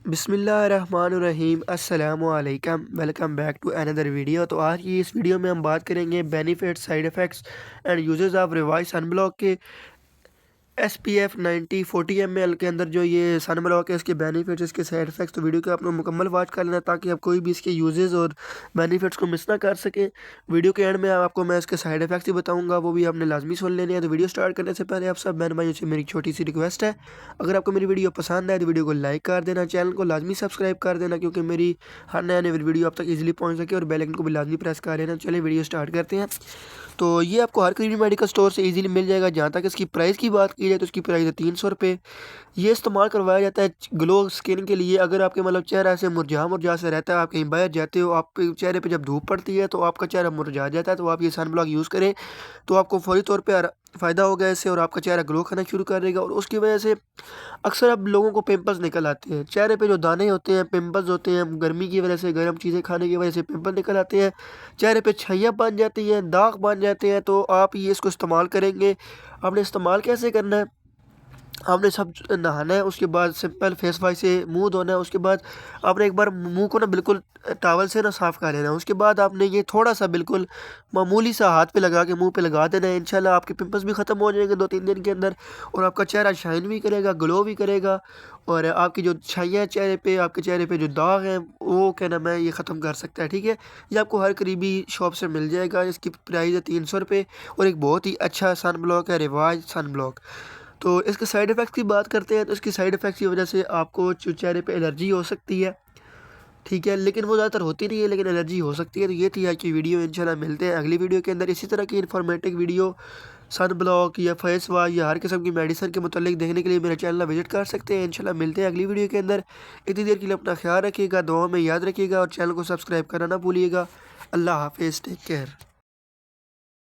बिस्मिल्लाहिर्रहमानिर्रहीम अस्सलामुअलैकुम welcome back to another video. तो आज की इस वीडियो में हम बात करेंगे benefits, side effects and uses of revise sunblock के SPF 90 40 ml के अंदर जो ये सनब्लॉक है, इसके बेनिफिट्स, इसके साइड इफ़ेक्ट्स। तो वीडियो को आपने मुकम्मल वॉच कर लेना ताकि आप कोई भी इसके यूजेस और बेनिफिट्स को मिस ना कर सकें। वीडियो के एंड में आपको मैं इसके साइड इफ़ेक्ट्स ही बताऊंगा, वो भी आपने लाजमी सुन लेने हैं। तो वीडियो स्टार्ट करने से पहले आप सब बहन भाइयों से मेरी छोटी सी रिक्वेस्ट है, अगर आपको मेरी वीडियो पसंद आए तो वीडियो को लाइक कर देना, चैनल को लाजमी सब्सक्राइब कर देना क्योंकि मेरी हर नया नई वीडियो आप तक ईजिली पहुँच सके, और बेल आइकन को भी लाजमी प्रेस कर लेना। चलिए वीडियो स्टार्ट करते हैं। तो ये आपको हर कोई भी मेडिकल स्टोर से इजीली मिल जाएगा। जहाँ तक इसकी प्राइस की बात की जाए तो इसकी प्राइस है 300 रुपये। ये इस्तेमाल करवाया जाता है ग्लो स्किन के लिए। अगर आपके मतलब चेहरा ऐसे मुरझा मुरझा से रहता है, आप कहीं बाहर जाते हो, आपके चेहरे पे जब धूप पड़ती है तो आपका चेहरा मुरझा जाता है, तो आप ये सन ब्लॉक यूज़ करें तो आपको फौरी तौर पे फ़ायदा होगा इससे, और आपका चेहरा ग्लो करना शुरू कर देगा। और उसकी वजह से अक्सर अब लोगों को पिंपल्स निकल आते हैं, चेहरे पे जो दाने होते हैं, पिंपल्स होते हैं, गर्मी की वजह से, गर्म चीज़ें खाने की वजह से पिंपल निकल आते हैं, चेहरे पे छाइयाँ बन जाती हैं, दाग बन जाते हैं। तो आप ये इसको इस्तेमाल करेंगे। आपने इस्तेमाल कैसे करना है, आपने सब नहाना है, उसके बाद सिंपल फेस वॉश से मुंह धोना है। उसके बाद आपने एक बार मुंह को ना बिल्कुल टॉवल से ना साफ़ कर लेना है। उसके बाद आपने ये थोड़ा सा बिल्कुल मामूली सा हाथ पे लगा के मुंह पे लगा देना है। इंशाल्लाह आपके पिंपल्स भी ख़त्म हो जाएंगे 2-3 दिन के अंदर, और आपका चेहरा शाइन भी करेगा, ग्लो भी करेगा, और आपकी जो छाइयाँ चेहरे पे, आपके चेहरे पे जो दाग हैं, वो क्या नाम है, ये ख़त्म कर सकता है। ठीक है, ये आपको हर करीबी शॉप से मिल जाएगा। इसकी प्राइस है 300 रुपये, और एक बहुत ही अच्छा सन ब्लॉक है, रिवाज सन ब्लॉक। तो इसके साइड इफ़ेक्ट्स की बात करते हैं, तो इसकी साइड इफ़ेक्ट्स की वजह से आपको चेहरे पे एलर्जी हो सकती है। ठीक है, लेकिन वो ज़्यादातर होती नहीं है, लेकिन एलर्जी हो सकती है। तो ये थी आज की वीडियो। इंशाल्लाह मिलते हैं अगली वीडियो के अंदर इसी तरह की इन्फॉर्मेटिव वीडियो सन ब्लॉक या फेस वॉश या हर किस्म की मेडिसिन के मुतालिक देखने के लिए मेरा चैनल विजिट कर सकते हैं। इंशाल्लाह मिलते हैं अगली वीडियो के अंदर। इतनी देर के लिए अपना ख्याल रखिएगा, दुआ में याद रखिएगा, और चैनल को सब्सक्राइब करना ना भूलिएगा। अल्लाह हाफिज़, टेक केयर।